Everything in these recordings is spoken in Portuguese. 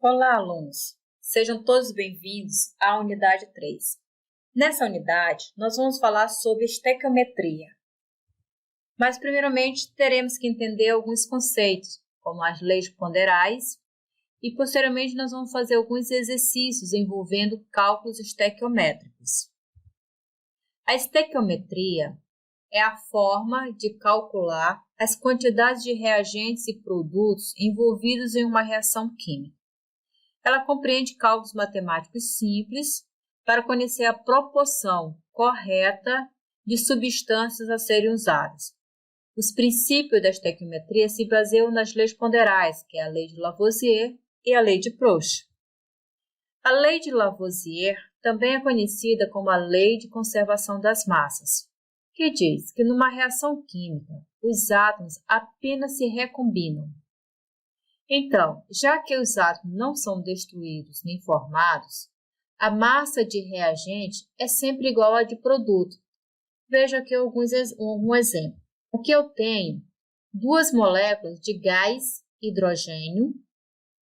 Olá, alunos! Sejam todos bem-vindos à unidade 3. Nessa unidade, nós vamos falar sobre estequiometria. Mas, primeiramente, teremos que entender alguns conceitos, como as leis ponderais, e, posteriormente, nós vamos fazer alguns exercícios envolvendo cálculos estequiométricos. A estequiometria é a forma de calcular as quantidades de reagentes e produtos envolvidos em uma reação química. Ela compreende cálculos matemáticos simples para conhecer a proporção correta de substâncias a serem usadas. Os princípios da estequiometria se baseiam nas leis ponderais, que é a lei de Lavoisier e a lei de Proust. A lei de Lavoisier também é conhecida como a lei de conservação das massas, que diz que numa reação química, os átomos apenas se recombinam. Então, já que os átomos não são destruídos nem formados, a massa de reagente é sempre igual à de produto. Veja aqui um exemplo. Aqui eu tenho duas moléculas de gás hidrogênio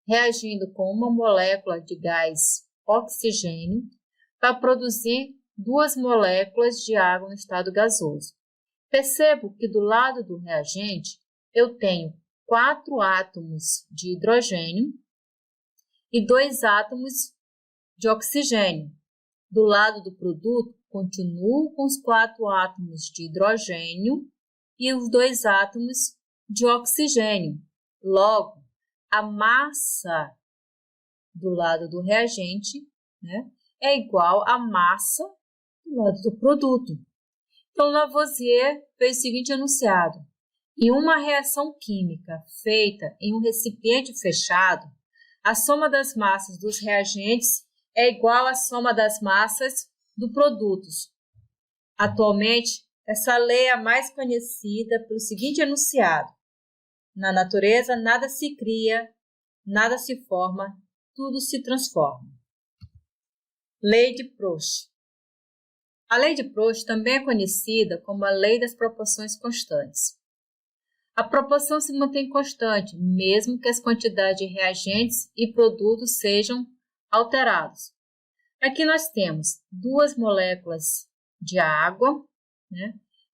reagindo com uma molécula de gás oxigênio para produzir duas moléculas de água no estado gasoso. Percebo que do lado do reagente eu tenho 4 átomos de hidrogênio e 2 átomos de oxigênio. Do lado do produto, continuo com os 4 átomos de hidrogênio e os 2 átomos de oxigênio. Logo, a massa do lado do reagente, é igual à massa do lado do produto. Então, Lavoisier fez o seguinte enunciado: em uma reação química feita em um recipiente fechado, a soma das massas dos reagentes é igual à soma das massas dos produtos. Atualmente, essa lei é a mais conhecida pelo seguinte enunciado: na natureza, nada se cria, nada se forma, tudo se transforma. Lei de Proust. A lei de Proust também é conhecida como a lei das proporções constantes. A proporção se mantém constante, mesmo que as quantidades de reagentes e produtos sejam alterados. Aqui nós temos 2 moléculas de água,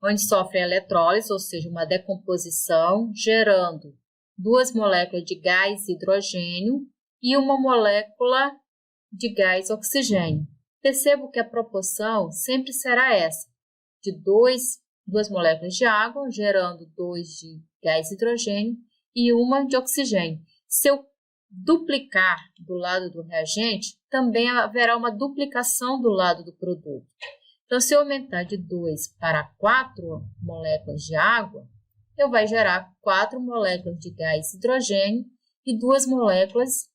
onde sofre a eletrólise, ou seja, uma decomposição, gerando 2 moléculas de gás hidrogênio e uma molécula de gás oxigênio. Percebo que a proporção sempre será essa, de 2 moléculas de água, gerando 2 de gás hidrogênio e uma de oxigênio. Se eu duplicar do lado do reagente, também haverá uma duplicação do lado do produto. Então, se eu aumentar de 2 para 4 moléculas de água, eu vai gerar 4 moléculas de gás hidrogênio e 2 moléculas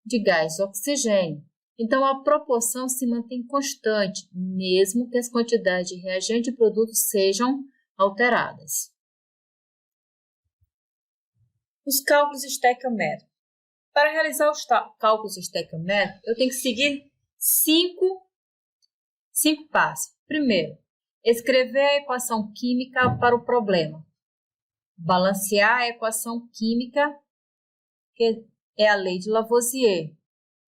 de gás oxigênio. Então, a proporção se mantém constante, mesmo que as quantidades de reagente e produto sejam alteradas. Os cálculos estequiométricos. Para realizar os cálculos estequiométricos, eu tenho que seguir 5 passos. Primeiro, escrever a equação química para o problema. Balancear a equação química, que é a lei de Lavoisier.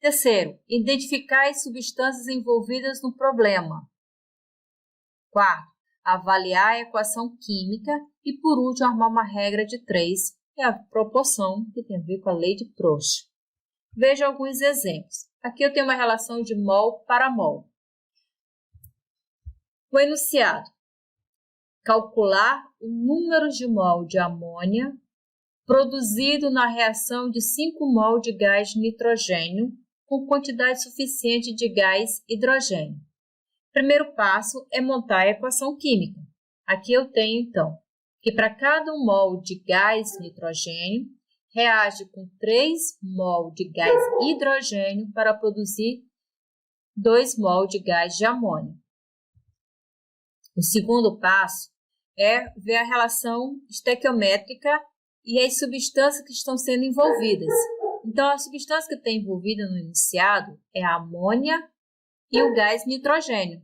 Terceiro, identificar as substâncias envolvidas no problema. Quarto, avaliar a equação química. E, por último, armar uma regra de 3, que é a proporção, que tem a ver com a lei de Proust. Veja alguns exemplos. Aqui eu tenho uma relação de mol para mol. O enunciado: calcular o número de mol de amônia produzido na reação de 5 mol de gás nitrogênio com quantidade suficiente de gás hidrogênio. Primeiro passo é montar a equação química. Aqui eu tenho, então, que para cada 1 mol de gás nitrogênio, reage com 3 mol de gás hidrogênio para produzir 2 mol de gás de amônia. O segundo passo é ver a relação estequiométrica e as substâncias que estão sendo envolvidas. Então, a substância que está envolvida no enunciado é a amônia e o gás nitrogênio.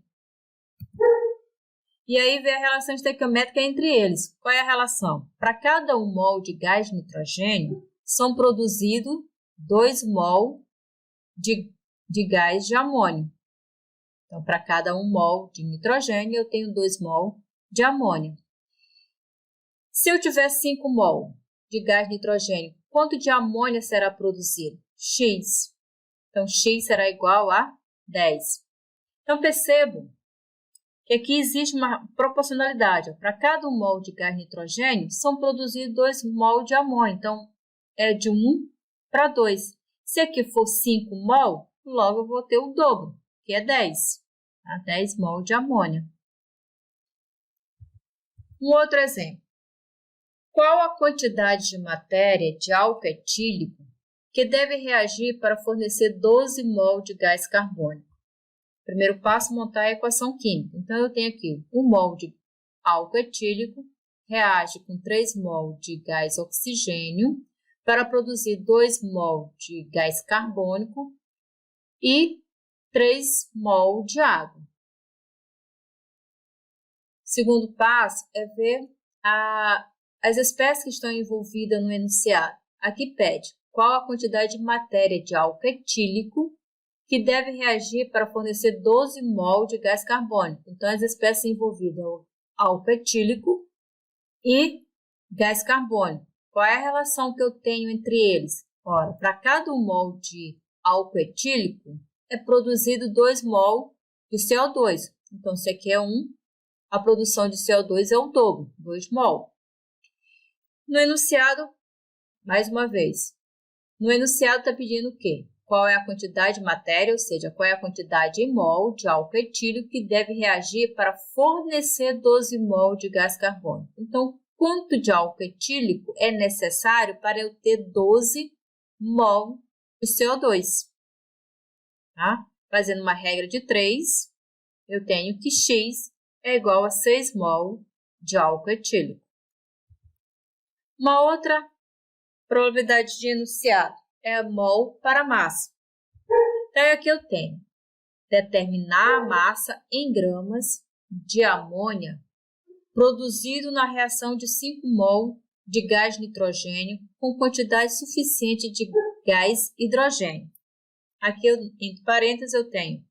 E aí ver a relação estequiométrica entre eles. Qual é a relação? Para cada 1 mol de gás nitrogênio, são produzidos 2 mol de gás de amônio. Então, para cada 1 mol de nitrogênio, eu tenho 2 mol de amônio. Se eu tiver 5 mol de gás nitrogênio, quanto de amônia será produzido? X. Então, X será igual a 10. Então, percebo que aqui existe uma proporcionalidade. Para cada 1 mol de gás nitrogênio, são produzidos 2 mol de amônia. Então, é de 1 para 2. Se aqui for 5 mol, logo eu vou ter o dobro, que é 10. Tá? 10 mol de amônia. Um outro exemplo. Qual a quantidade de matéria de álcool etílico que deve reagir para fornecer 12 mol de gás carbônico? Primeiro passo, montar a equação química. Então, eu tenho aqui 1 mol de álcool etílico reage com 3 mol de gás oxigênio para produzir 2 mol de gás carbônico e 3 mol de água. Segundo passo é ver as espécies que estão envolvidas no enunciado. Aqui pede qual a quantidade de matéria de álcool etílico que deve reagir para fornecer 12 mol de gás carbônico. Então, as espécies envolvidas são álcool etílico e gás carbônico. Qual é a relação que eu tenho entre eles? Ora, para cada 1 mol de álcool etílico, é produzido 2 mol de CO2. Então, se aqui é 1, a produção de CO2 é o dobro, 2 mol. No enunciado, mais uma vez, no enunciado está pedindo o quê? Qual é a quantidade de matéria, ou seja, qual é a quantidade em mol de álcool etílico que deve reagir para fornecer 12 mol de gás carbônico. Então, quanto de álcool etílico é necessário para eu ter 12 mol de CO2? Tá? Fazendo uma regra de 3, eu tenho que X é igual a 6 mol de álcool etílico. Uma outra probabilidade de enunciado é mol para massa. Então, aqui eu tenho determinar a massa em gramas de amônia produzido na reação de 5 mol de gás nitrogênio com quantidade suficiente de gás hidrogênio. Aqui, entre parênteses, eu tenho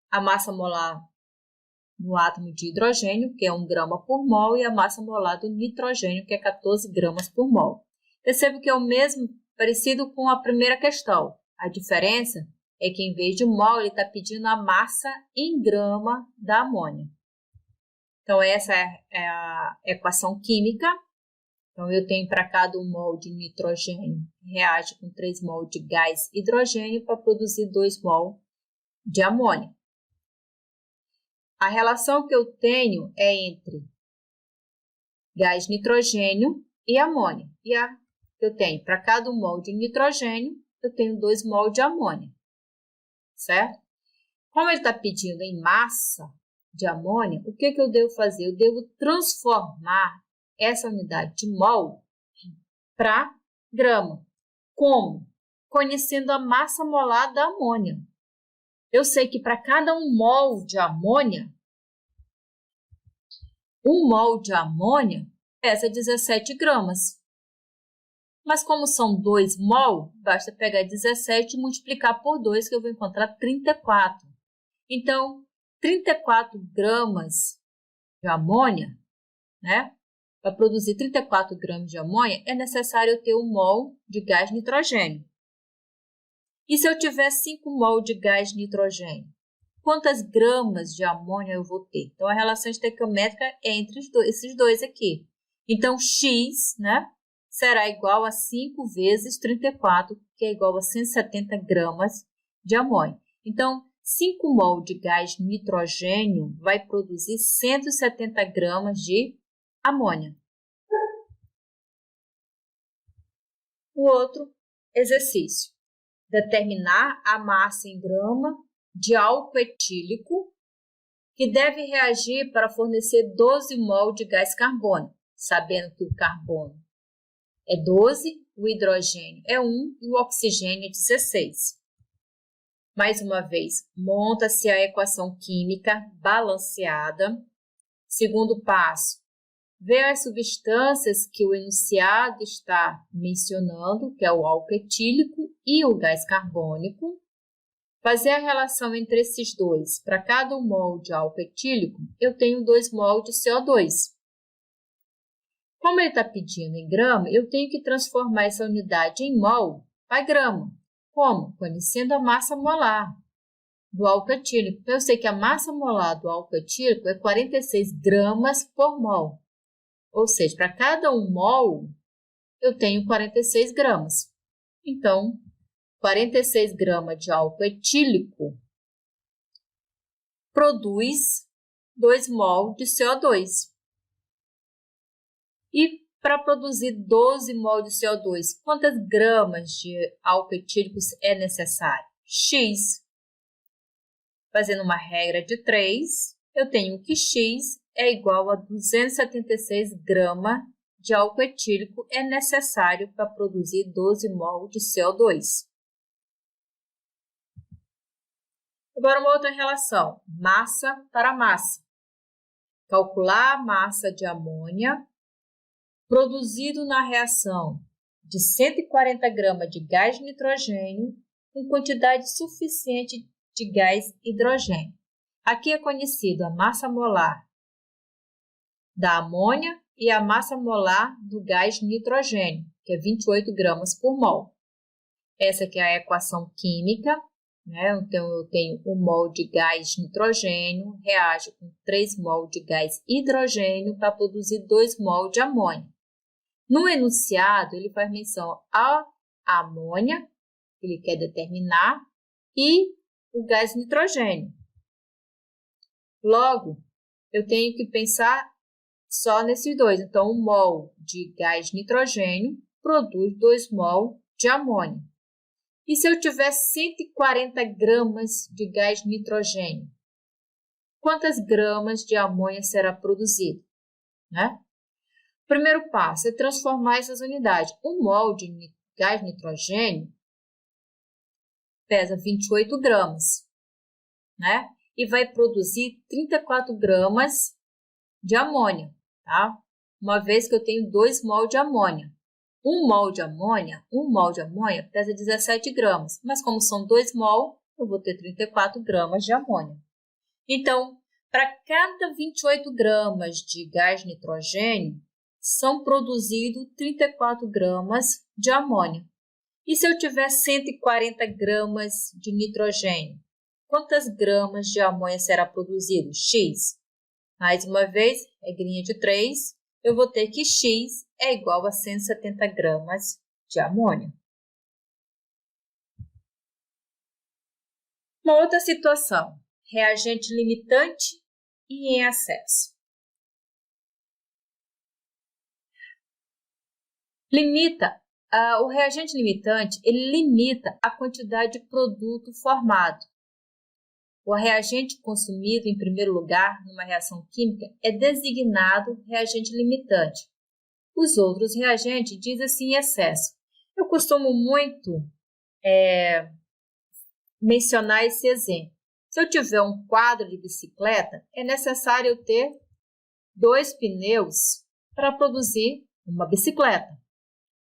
a massa molar no átomo de hidrogênio, que é 1 grama por mol, e a massa molar do nitrogênio, que é 14 gramas por mol. Percebo que é o mesmo, parecido com a primeira questão. A diferença é que, em vez de mol, ele está pedindo a massa em grama da amônia. Então, essa é a equação química. Então, eu tenho para cada 1 mol de nitrogênio, reage com 3 mol de gás hidrogênio para produzir 2 mol de amônia. A relação que eu tenho é entre gás nitrogênio e amônia. E a que eu tenho para cada 1 mol de nitrogênio, eu tenho 2 mol de amônia. Certo? Como ele está pedindo em massa de amônia, o que eu devo fazer? Eu devo transformar essa unidade de mol para grama. Como? Conhecendo a massa molar da amônia. Eu sei que para cada 1 mol de amônia, 1 mol de amônia pesa 17 gramas. Mas como são 2 mol, basta pegar 17 e multiplicar por 2, que eu vou encontrar 34. Então, 34 gramas de amônia, né? Para produzir 34 gramas de amônia, é necessário eu ter 1 mol de gás nitrogênio. E se eu tiver 5 mol de gás nitrogênio? Quantas gramas de amônia eu vou ter? Então, a relação estequiométrica é entre esses dois aqui. Então, X, né, será igual a 5 vezes 34, que é igual a 170 gramas de amônia. Então, 5 mol de gás nitrogênio vai produzir 170 gramas de amônia. O outro exercício. Determinar a massa em grama de álcool etílico que deve reagir para fornecer 12 mol de gás carbônico, sabendo que o carbono é 12, o hidrogênio é 1 e o oxigênio é 16. Mais uma vez, monta-se a equação química balanceada. Segundo passo, ver as substâncias que o enunciado está mencionando, que é o álcool etílico e o gás carbônico. fazer a relação entre esses dois. Para cada 1 mol de álcool etílico, eu tenho 2 mol de CO2. Como ele está pedindo em grama, eu tenho que transformar essa unidade em mol para grama. Como? Conhecendo a massa molar do álcool etílico. Então, eu sei que a massa molar do álcool etílico é 46 gramas por mol. Ou seja, para cada 1 mol, eu tenho 46 gramas. Então, 46 gramas de álcool etílico produz 2 mol de CO2. E para produzir 12 mol de CO2, quantas gramas de álcool etílico é necessário? X. Fazendo uma regra de 3, eu tenho que X é igual a 276 gramas de álcool etílico é necessário para produzir 12 mol de CO2. Agora, uma outra relação, massa para massa. Calcular a massa de amônia produzido na reação de 140 gramas de gás nitrogênio com quantidade suficiente de gás hidrogênio. Aqui é conhecido a massa molar da amônia e a massa molar do gás nitrogênio, que é 28 gramas por mol. Essa aqui é a equação química, né? Então, eu tenho 1 mol de gás nitrogênio, reage com 3 mol de gás hidrogênio para produzir 2 mol de amônia. No enunciado, ele faz menção à amônia, que ele quer determinar, e o gás nitrogênio. Logo, eu tenho que pensar só nesses dois. Então, 1 mol de gás nitrogênio produz 2 mol de amônia. E se eu tiver 140 gramas de gás nitrogênio, quantas gramas de amônia será produzido? Né? O primeiro passo é transformar essas unidades. 1 mol de gás nitrogênio pesa 28 gramas, né? E vai produzir 34 gramas de amônia, tá? Uma vez que eu tenho 2 mol de amônia. 1 mol de amônia pesa 17 gramas, mas como são 2 mol, eu vou ter 34 gramas de amônia. Então, para cada 28 gramas de gás nitrogênio, são produzidos 34 gramas de amônia. E se eu tiver 140 gramas de nitrogênio, quantas gramas de amônia será produzido? X. Mais uma vez, regrinha de 3, eu vou ter que X é igual a 170 gramas de amônia. Uma outra situação, reagente limitante e em excesso. O reagente limitante, ele limita a quantidade de produto formado. O reagente consumido, em primeiro lugar, numa reação química, é designado reagente limitante. Os outros reagentes dizem assim em excesso. Eu costumo muito mencionar esse exemplo. Se eu tiver um quadro de bicicleta, é necessário eu ter 2 pneus para produzir uma bicicleta.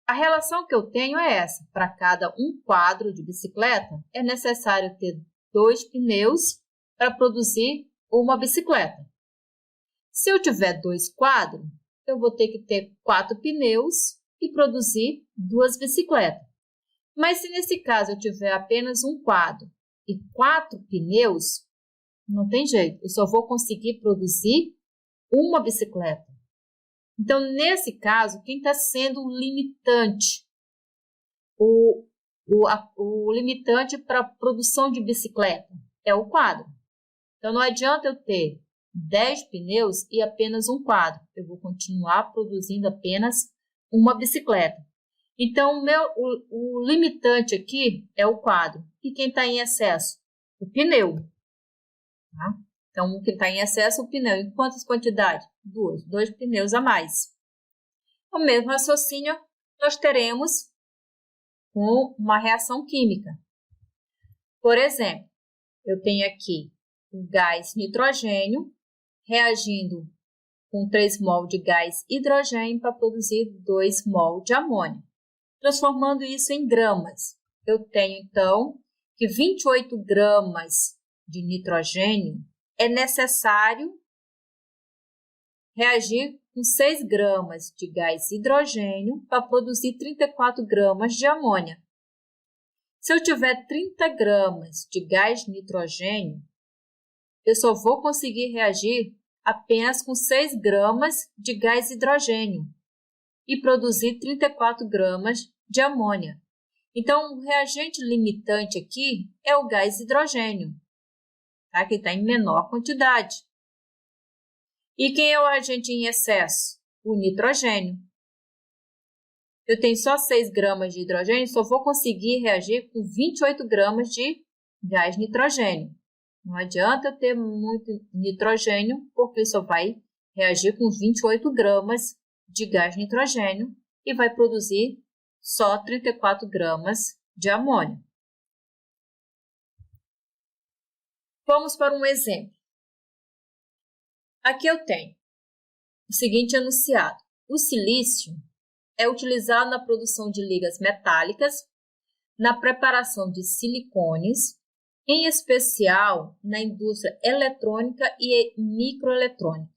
A relação que eu tenho é essa. Para cada 1 quadro de bicicleta, é necessário ter 2 pneus para produzir uma bicicleta. Se eu tiver 2 quadros, eu vou ter que ter 4 pneus e produzir 2 bicicletas. Mas se nesse caso eu tiver apenas 1 quadro e 4 pneus, não tem jeito, eu só vou conseguir produzir uma bicicleta. Então, nesse caso, quem está sendo o limitante? O limitante para a produção de bicicleta é o quadro. Então, não adianta eu ter 10 pneus e apenas 1 quadro. Eu vou continuar produzindo apenas uma bicicleta. Então, o limitante aqui é o quadro. E quem está em excesso? O pneu. Tá? Então, quem está em excesso é o pneu. Em quantas quantidades? 2 pneus a mais. O mesmo raciocínio nós teremos com uma reação química. Por exemplo, eu tenho aqui o gás nitrogênio reagindo com 3 mol de gás hidrogênio para produzir 2 mol de amônia. Transformando isso em gramas, eu tenho, então, que 28 gramas de nitrogênio é necessário reagir com 6 gramas de gás hidrogênio para produzir 34 gramas de amônia. Se eu tiver 30 gramas de gás nitrogênio, eu só vou conseguir reagir apenas com 6 gramas de gás hidrogênio e produzir 34 gramas de amônia. Então, o reagente limitante aqui é o gás hidrogênio, tá? Que está em menor quantidade. E quem é o reagente em excesso? O nitrogênio. Eu tenho só 6 gramas de hidrogênio, só vou conseguir reagir com 28 gramas de gás nitrogênio. Não adianta eu ter muito nitrogênio, porque só vai reagir com 28 gramas de gás nitrogênio e vai produzir só 34 gramas de amônia. Vamos para um exemplo. Aqui eu tenho o seguinte enunciado. O silício é utilizado na produção de ligas metálicas, na preparação de silicones, em especial na indústria eletrônica e microeletrônica.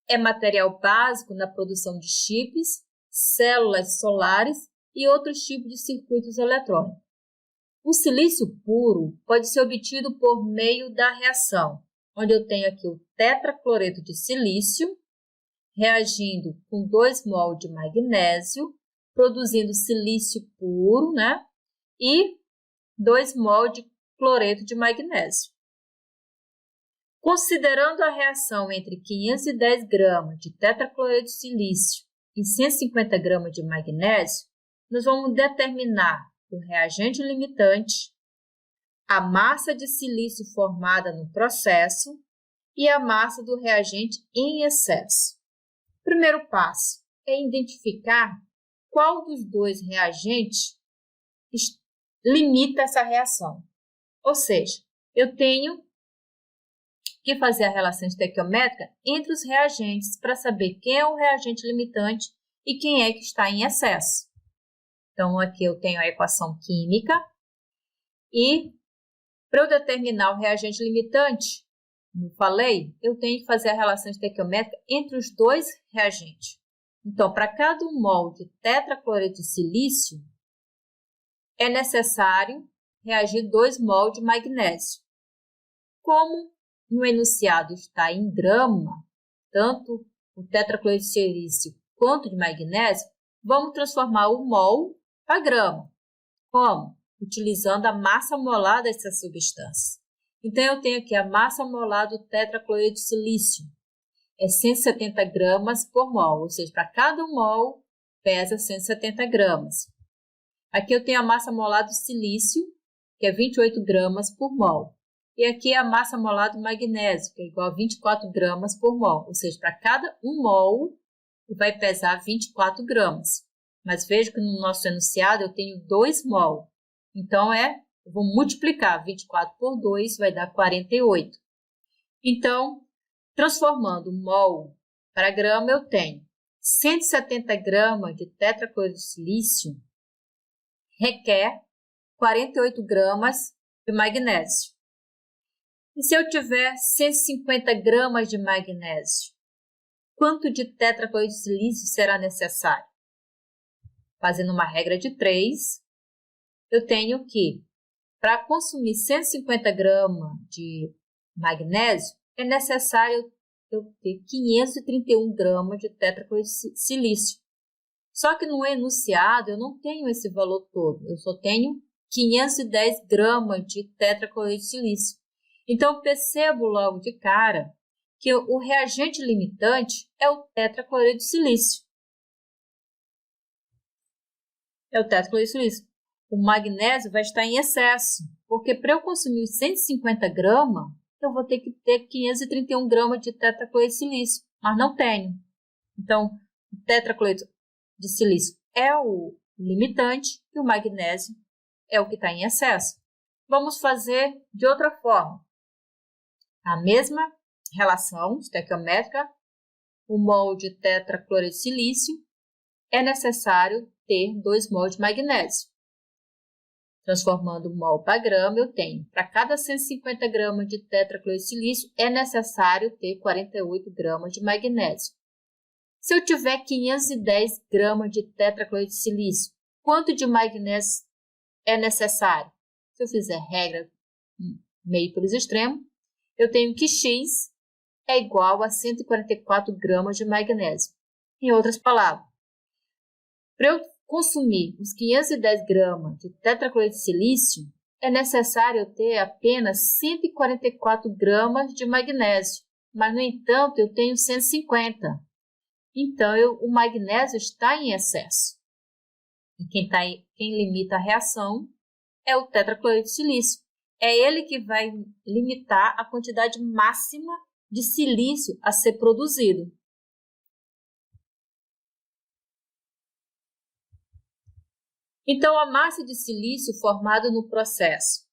É material básico na produção de chips, células solares e outros tipos de circuitos eletrônicos. O silício puro pode ser obtido por meio da reação, onde eu tenho aqui o tetracloreto de silício, reagindo com 2 mol de magnésio, produzindo silício puro, né? E 2 mol de cloreto de magnésio. Considerando a reação entre 510 gramas de tetracloreto de silício e 150 gramas de magnésio, nós vamos determinar o reagente limitante, a massa de silício formada no processo e a massa do reagente em excesso. O primeiro passo é identificar qual dos dois reagentes limita essa reação. Ou seja, eu tenho que fazer a relação estequiométrica entre os reagentes para saber quem é o reagente limitante e quem é que está em excesso. Então, aqui eu tenho a equação química e para eu determinar o reagente limitante, como eu falei, eu tenho que fazer a relação estequiométrica entre os dois reagentes. Então, para cada 1 mol de tetracloreto de silício, é necessário reagir 2 mol de magnésio. Como no enunciado está em grama, tanto o tetracloreto de silício quanto de magnésio, vamos transformar o mol para grama. Como? Utilizando a massa molar dessa substância. Então, eu tenho aqui a massa molar do tetracloreto de silício. É 170 gramas por mol, ou seja, para cada 1 mol pesa 170 gramas. Aqui eu tenho a massa molar do silício, que é 28 gramas por mol. E aqui a massa molar do magnésio, que é igual a 24 gramas por mol. Ou seja, para cada 1 mol vai pesar 24 gramas. Mas veja que no nosso enunciado eu tenho 2 mol. Então, eu vou multiplicar 24 por 2, vai dar 48. Então, transformando mol para grama, eu tenho 170 gramas de tetracloreto de silício requer 48 gramas de magnésio. E se eu tiver 150 gramas de magnésio, quanto de tetracloreto de silício será necessário? Fazendo uma regra de 3, eu tenho que, para consumir 150 gramas de magnésio, é necessário eu ter 531 gramas de tetracloreto de silício. Só que no enunciado eu não tenho esse valor todo, eu só tenho 510 gramas de tetracloreto de silício. Então, percebo logo de cara que o reagente limitante é o tetracloreto de silício. É o tetracloreto de silício. O magnésio vai estar em excesso, porque para eu consumir 150 gramas, eu vou ter que ter 531 gramas de tetracloreto de silício, mas não tenho. Então, o tetracloreto de silício é o limitante e o magnésio é o que está em excesso. Vamos fazer de outra forma. A mesma relação estequiométrica, o mol de tetracloreto de silício, é necessário ter 2 mol de magnésio. Transformando mol para grama, eu tenho, para cada 150 gramas de tetracloreto de silício, é necessário ter 48 gramas de magnésio. Se eu tiver 510 gramas de tetracloreto de silício, quanto de magnésio é necessário? Se eu fizer regra meio pelos extremos, eu tenho que X é igual a 144 gramas de magnésio. Em outras palavras, para eu consumir os 510 gramas de tetracloreto de silício, é necessário eu ter apenas 144 gramas de magnésio, mas, no entanto, eu tenho 150. Então, o magnésio está em excesso. E quem limita a reação é o tetracloreto de silício. É ele que vai limitar a quantidade máxima de silício a ser produzido. Então, a massa de silício formada no processo.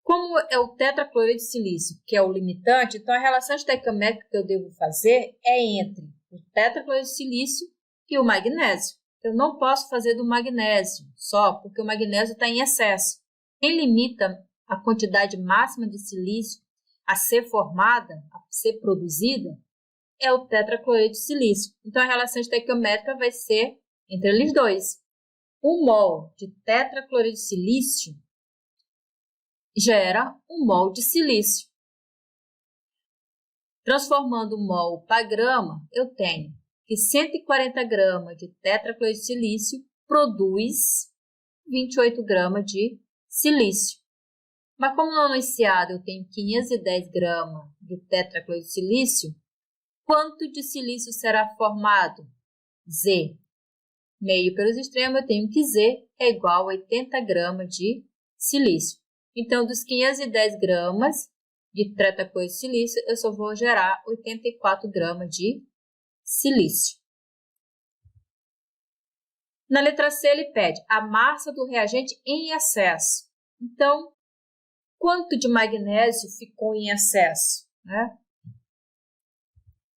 Como é o tetracloreto de silício, que é o limitante, então a relação estequiométrica que eu devo fazer é entre o tetracloreto de silício e o magnésio. Eu não posso fazer do magnésio só, porque o magnésio está em excesso. Quem limita a quantidade máxima de silício a ser formada, a ser produzida, é o tetracloreto de silício. Então, a relação estequiométrica vai ser entre eles dois. 1 mol de tetracloreto de silício gera 1 mol de silício. Transformando mol para grama, eu tenho que 140 gramas de tetracloreto de silício produz 28 gramas de silício. Mas como no enunciado eu tenho 510 gramas de tetracloreto de silício, quanto de silício será formado? Z. Meio pelos extremos, eu tenho que Z é igual a 80 gramas de silício. Então, dos 510 gramas de tetracloreto de silício, eu só vou gerar 84 gramas de silício. Na letra C, ele pede a massa do reagente em excesso. Então, quanto de magnésio ficou em excesso, né?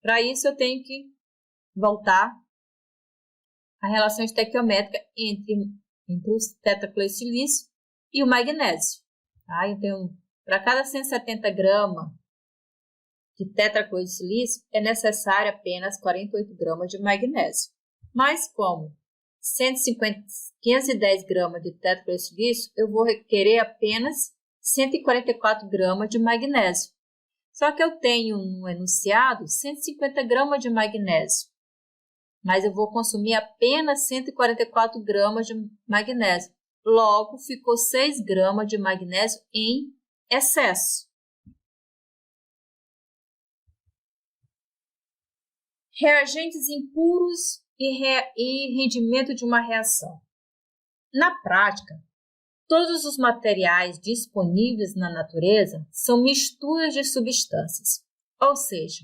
Para isso, eu tenho que voltar à relação estequiométrica entre o tetracloreto de silício e o magnésio. Tá? Eu tenho, para cada 170 gramas de tetracloreto de silício, é necessário apenas 48 gramas de magnésio. Mas como 510 gramas de tetracloreto de silício, eu vou requerer apenas 144 gramas de magnésio. Só que eu tenho no enunciado 150 gramas de magnésio, mas eu vou consumir apenas 144 gramas de magnésio. Logo, ficou 6 gramas de magnésio em excesso. Reagentes impuros e rendimento de uma reação. Na prática, todos os materiais disponíveis na natureza são misturas de substâncias, ou seja,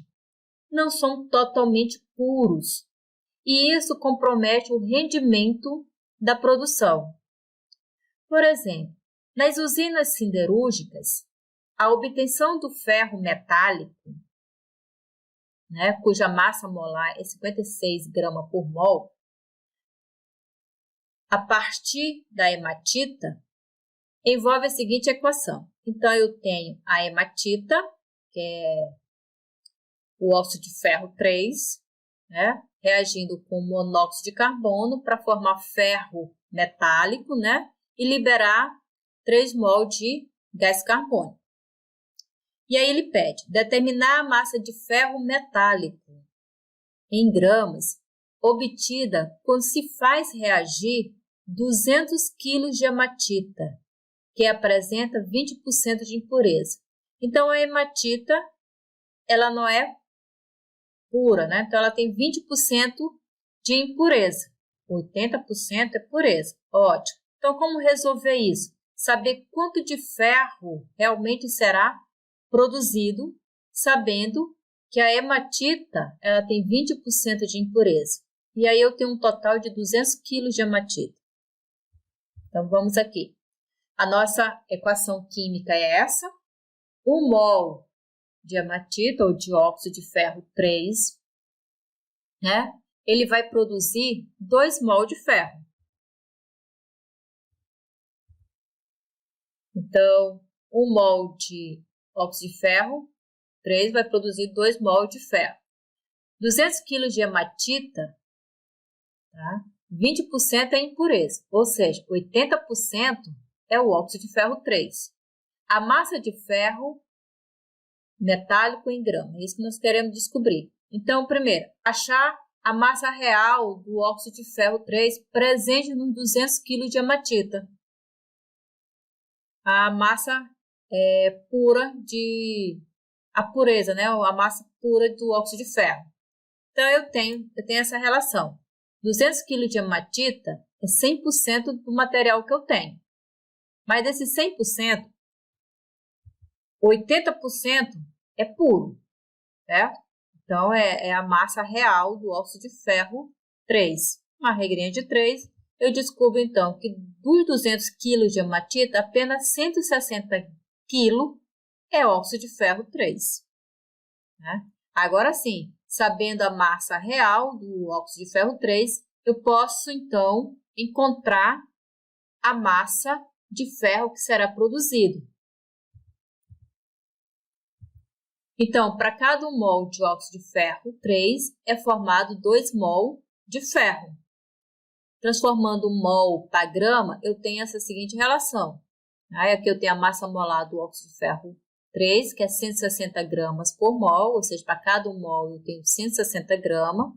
não são totalmente puros, e isso compromete o rendimento da produção. Por exemplo, nas usinas siderúrgicas, a obtenção do ferro metálico, cuja massa molar é 56 gramas por mol, a partir da hematita, envolve a seguinte equação. Então, eu tenho a hematita, que é o óxido de ferro 3, reagindo com monóxido de carbono para formar ferro metálico, e liberar 3 mol de gás carbônico. E aí ele pede determinar a massa de ferro metálico em gramas obtida quando se faz reagir 200 kg de hematita, que apresenta 20% de impureza. Então, a hematita, ela não é pura, Então, ela tem 20% de impureza. 80% é pureza. Ótimo. Então, como resolver isso? Saber quanto de ferro realmente será produzido, sabendo que a hematita ela tem 20% de impureza. E aí eu tenho um total de 200 kg de hematita. Então, vamos aqui. A nossa equação química é essa. 1 mol de hematita, ou dióxido de ferro 3, ele vai produzir 2 mol de ferro. Então, 1 mol de óxido de ferro 3 vai produzir 2 mol de ferro. 200 kg de hematita, tá? 20% é impureza, ou seja, 80% é o óxido de ferro 3. A massa de ferro metálico em grama, é isso que nós queremos descobrir. Então, primeiro, achar a massa real do óxido de ferro 3 presente nos 200 kg de hematita. A massa pura a pureza, né? A massa pura do óxido de ferro. Então, eu tenho essa relação. 200 kg de hematita é 100% do material que eu tenho. Mas desses 100%, 80% é puro, certo? Então, é a massa real do óxido de ferro 3. Uma regrinha de 3, eu descubro, então, que dos 200 kg de hematita, apenas 160 kg é óxido de ferro 3. Né? Agora sim, sabendo a massa real do óxido de ferro 3, eu posso, então, encontrar a massa de ferro que será produzido. Então, para cada 1 mol de óxido de ferro 3, é formado 2 mol de ferro. Transformando 1 mol para grama, eu tenho essa seguinte relação. Aí aqui eu tenho a massa molar do óxido de ferro 3, que é 160 gramas por mol, ou seja, para cada 1 mol eu tenho 160 gramas.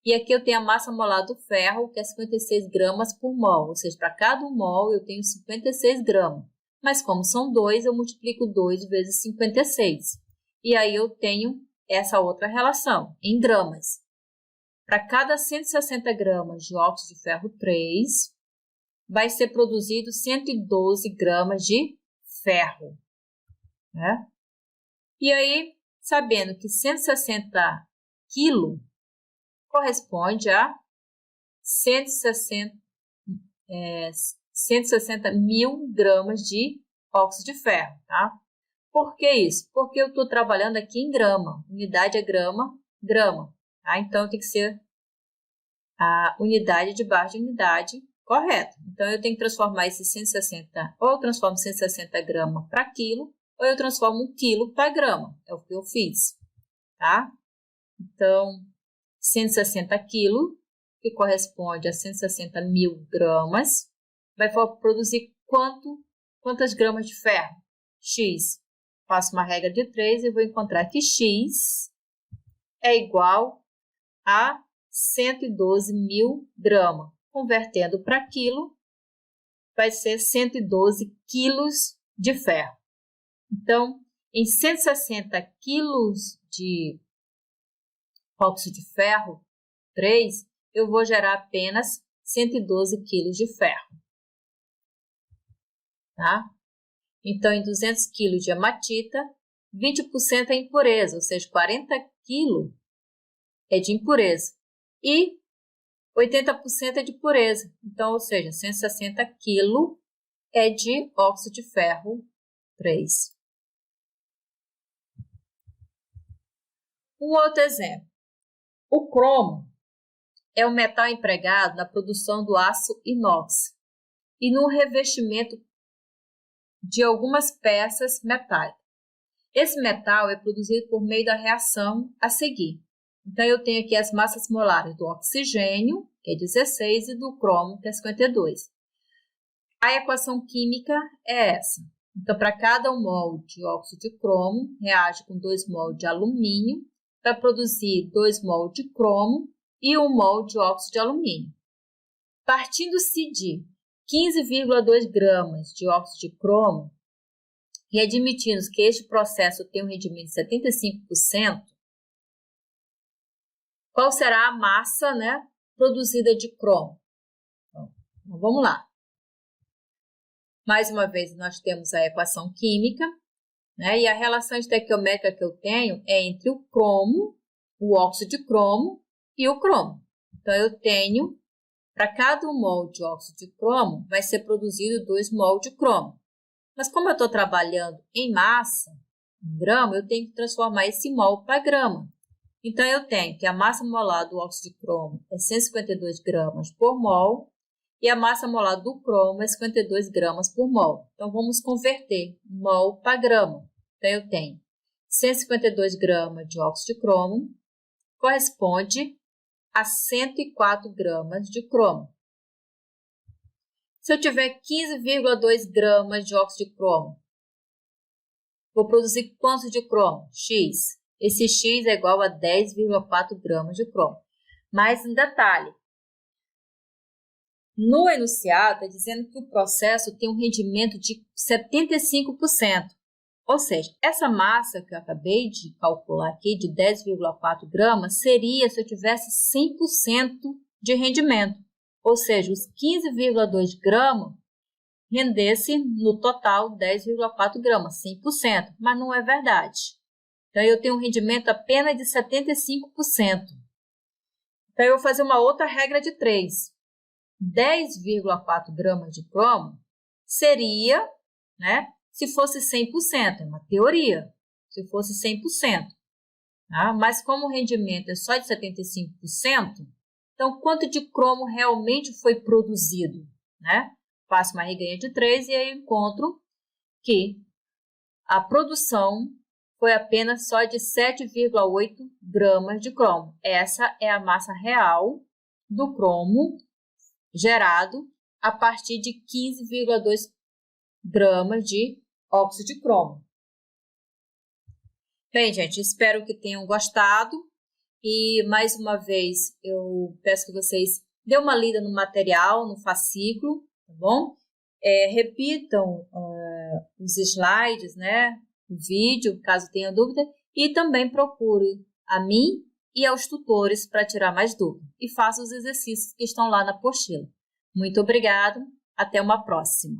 E aqui eu tenho a massa molar do ferro, que é 56 gramas por mol, ou seja, para cada 1 mol eu tenho 56 gramas. Mas como são 2, eu multiplico 2 vezes 56. E aí eu tenho essa outra relação, em gramas. Para cada 160 gramas de óxido de ferro 3, vai ser produzido 112 gramas de ferro. Né? E aí, sabendo que 160 quilos corresponde a 160 mil gramas de óxido de ferro, tá? Por que isso? Porque eu estou trabalhando aqui em grama. Unidade é grama, grama. Tá? Então, tem que ser a unidade debaixo de unidade correta. Então, eu tenho que transformar esse 160, ou eu transformo 160 gramas para quilo, ou eu transformo 1 quilo para grama. É o que eu fiz, tá? Então, 160 quilos, que corresponde a 160 mil gramas, vai produzir quantas gramas de ferro? X. Faço uma regra de 3 e vou encontrar que X é igual a 112 mil gramas. Convertendo para quilo, vai ser 112 quilos de ferro. Então, em 160 quilos de óxido de ferro 3, eu vou gerar apenas 112 quilos de ferro. Tá? Então, em 200 kg de hematita, 20% é impureza, ou seja, 40 kg é de impureza. E 80% é de pureza. Então, ou seja, 160 kg é de óxido de ferro 3. Um outro exemplo. O cromo é o metal empregado na produção do aço inox e no revestimento de algumas peças metálicas. Esse metal é produzido por meio da reação a seguir. Então, eu tenho aqui as massas molares do oxigênio, que é 16, e do cromo, que é 52. A equação química é essa. Então, para cada 1 mol de óxido de cromo, reage com 2 mol de alumínio para produzir 2 mol de cromo e 1 mol de óxido de alumínio. Partindo-se de 15,2 gramas de óxido de cromo, e admitindo que este processo tem um rendimento de 75%, qual será a massa, né, produzida de cromo? Então, vamos lá. Mais uma vez, nós temos a equação química, né, e a relação estequiométrica que eu tenho é entre o cromo, o óxido de cromo e o cromo. Então, eu tenho, para cada 1 mol de óxido de cromo, vai ser produzido 2 mol de cromo. Mas como eu estou trabalhando em massa, em grama, eu tenho que transformar esse mol para grama. Então, eu tenho que a massa molar do óxido de cromo é 152 gramas por mol e a massa molar do cromo é 52 gramas por mol. Então, vamos converter mol para grama. Então, eu tenho 152 gramas de óxido de cromo, corresponde a 104 gramas de cromo. Se eu tiver 15,2 gramas de óxido de cromo, vou produzir quanto de cromo? X. Esse X é igual a 10,4 gramas de cromo. Mas um detalhe, no enunciado está dizendo que o processo tem um rendimento de 75%. Ou seja, essa massa que eu acabei de calcular aqui, de 10,4 gramas, seria se eu tivesse 100% de rendimento. Ou seja, os 15,2 gramas rendesse no total 10,4 gramas, 100%. Mas não é verdade. Então, eu tenho um rendimento apenas de 75%. Então, eu vou fazer uma outra regra de 3. 10,4 gramas de cromo seria, né, se fosse 100%, é uma teoria, se fosse 100%. Tá? Mas como o rendimento é só de 75%, então quanto de cromo realmente foi produzido? Né? Faço uma regra de 3 e aí eu encontro que a produção foi apenas só de 7,8 gramas de cromo. Essa é a massa real do cromo gerado a partir de 15,2 gramas de óxido de cromo. Bem, gente, espero que tenham gostado e, mais uma vez, eu peço que vocês dêem uma lida no material, no fascículo, tá bom? Repitam os slides, né, o vídeo, caso tenha dúvida, e também procure a mim e aos tutores para tirar mais dúvidas. E faça os exercícios que estão lá na apostila. Muito obrigado, até uma próxima.